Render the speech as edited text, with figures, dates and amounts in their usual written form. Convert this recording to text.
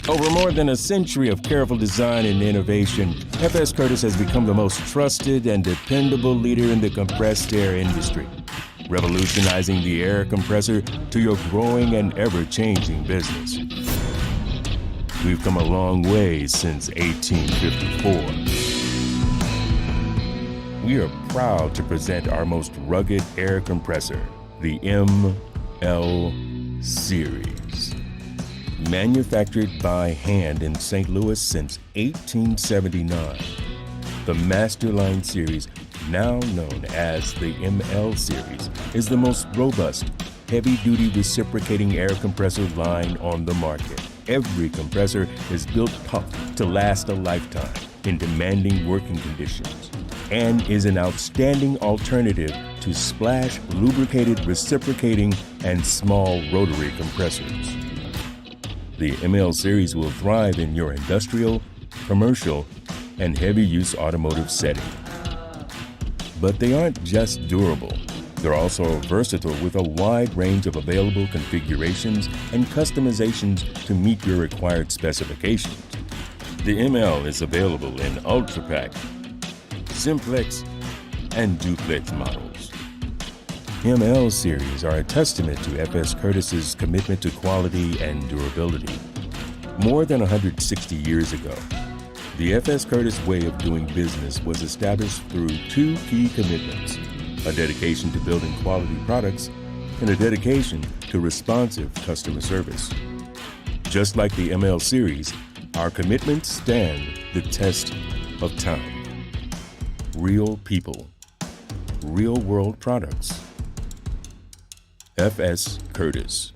Over more than a century of careful design and innovation, FS Curtis has become the most trusted and dependable leader in the compressed air industry, revolutionizing the air compressor to your growing and ever-changing business. We've come a long way since 1854. We are proud to present our most rugged air compressor, the ML Series. Manufactured by hand in St. Louis since 1879, the Masterline series, now known as the ML series, is the most robust, heavy-duty reciprocating air compressor line on the market. Every compressor is built tough to last a lifetime in demanding working conditions and is an outstanding alternative to splash-lubricated reciprocating and small rotary compressors. The ML series will thrive in your industrial, commercial, and heavy-use automotive setting. But they aren't just durable. They're also versatile with a wide range of available configurations and customizations to meet your required specifications. The ML is available in Ultra Pack, Simplex, and Duplex models. ML series are a testament to FS Curtis's commitment to quality and durability. More than 160 years ago, the FS Curtis way of doing business was established through two key commitments: a dedication to building quality products and a dedication to responsive customer service. Just like the ML series, our commitments stand the test of time. Real people, real world products. FS Curtis.